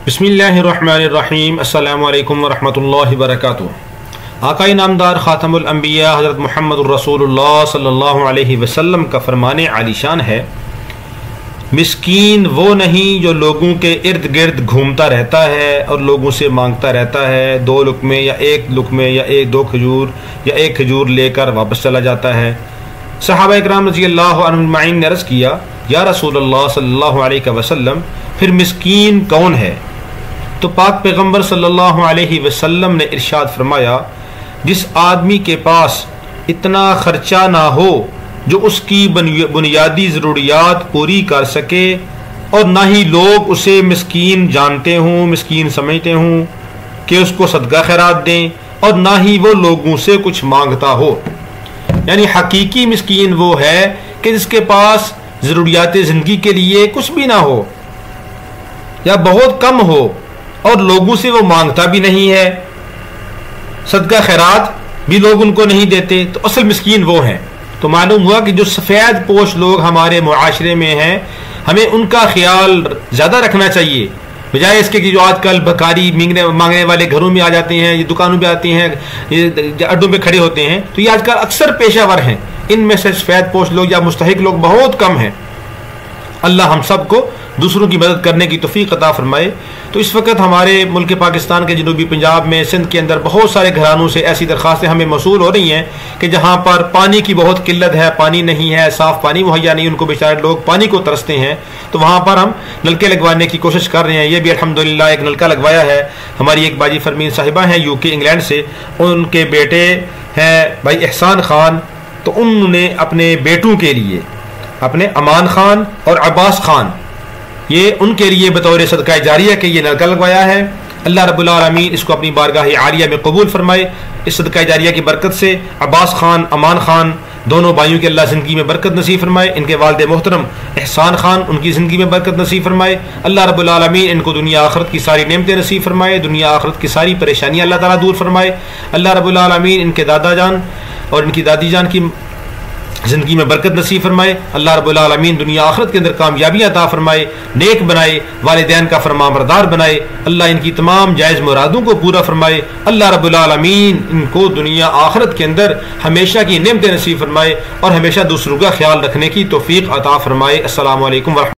بسم اللہ الرحمن الرحیم۔ السلام علیکم ورحمۃ اللہ وبرکاتہ۔ آقائے نامدار خاتم الانبیاء حضرت محمد الرسول اللہ صلی اللہ علیہ وسلم کا فرمان عالی شان ہے، مسکین وہ نہیں جو لوگوں کے ارد گرد گھومتا رہتا ہے اور لوگوں سے مانگتا رہتا ہے، 2 لقمے یا 1 لقمے یا 2 کھجور یا 1 کھجور لے کر واپس چلا جاتا ہے۔ صحابہ اکرام رضی اللہ عنہم اجمعین نے عرض کیا، یا رسول اللہ صلی اللہ علیہ وسلم، پھر مسکین کون ہے؟ تو پاک پیغمبر صلی اللہ علیہ وسلم نے ارشاد فرمایا، جس آدمی کے پاس اتنا خرچہ نہ ہو جو اس کی بنیادی ضروریات پوری کر سکے، اور نہ ہی لوگ اسے مسکین جانتے ہوں، مسکین سمجھتے ہوں کہ اس کو صدقہ خیرات دیں، اور نہ ہی وہ لوگوں سے کچھ مانگتا ہو۔ یعنی حقیقی مسکین وہ ہے کہ جس کے پاس ضروریات زندگی کے لیے کچھ بھی نہ ہو یا بہت کم ہو، اور لوگوں سے وہ مانگتا بھی نہیں ہے، صدقہ خیرات بھی لوگ ان کو نہیں دیتے، تو اصل مسکین وہ ہیں۔ تو معلوم ہوا کہ جو سفید پوش لوگ ہمارے معاشرے میں ہیں، ہمیں ان کا خیال زیادہ رکھنا چاہیے، بجائے اس کے کہ جو آج کل بھکاری مانگنے والے گھروں میں آ جاتے ہیں، یہ دکانوں پہ آتے ہیں، یہ اڈوں پہ کھڑے ہوتے ہیں، تو یہ آج کل اکثر پیشہ ور ہیں۔ ان میں سے سفید پوش لوگ یا مستحق لوگ بہت کم ہیں۔ اللہ ہم سب کو دوسروں کی مدد کرنے کی توفیق عطا فرمائے۔ تو اس وقت ہمارے ملک پاکستان کے جنوبی پنجاب میں، سندھ کے اندر بہت سارے گھرانوں سے ایسی درخواستیں ہمیں موصول ہو رہی ہیں کہ جہاں پر پانی کی بہت قلت ہے، پانی نہیں ہے، صاف پانی مہیا نہیں، ان کو بیچارے لوگ پانی کو ترستے ہیں، تو وہاں پر ہم نلکے لگوانے کی کوشش کر رہے ہیں۔ یہ بھی الحمدللہ ایک نلکا لگوایا ہے ہماری ایک باجی فرمین صاحبہ ہیں UK انگلینڈ سے، ان کے بیٹے ہیں بھائی احسان خان، تو انہوں نے اپنے بیٹوں کے لیے، اپنے امان خان اور عباس خان، یہ ان کے لیے بطور صدقہ جاریہ کے یہ نلکا لگوایا ہے۔ اللہ رب العالمین اس کو اپنی بارگاہ عالیہ میں قبول فرمائے۔ اس صدقہ جاریہ کی برکت سے عباس خان، امان خان دونوں بھائیوں کے اللہ زندگی میں برکت نصیب فرمائے، ان کے والد محترم احسان خان، ان کی زندگی میں برکت نصیب فرمائے۔ اللہ رب العالمین ان کو دنیا آخرت کی ساری نعمتیں نصیب فرمائے، دنیا آخرت کی ساری پریشانیاں اللہ تعالیٰ دور فرمائے۔ اللہ رب العالمین ان کے دادا جان اور ان کی دادی جان کی زندگی میں برکت نصیب فرمائے۔ اللہ رب العالمین دنیا آخرت کے اندر کامیابیاں عطا فرمائے، نیک بنائے، والدین کا فرمان بردار بنائے۔ اللہ ان کی تمام جائز مرادوں کو پورا فرمائے۔ اللہ رب العالمین ان کو دنیا آخرت کے اندر ہمیشہ کی نعمتیں نصیب فرمائے اور ہمیشہ دوسروں کا خیال رکھنے کی توفیق عطا فرمائے۔ السلام علیکم ورحمۃ اللہ۔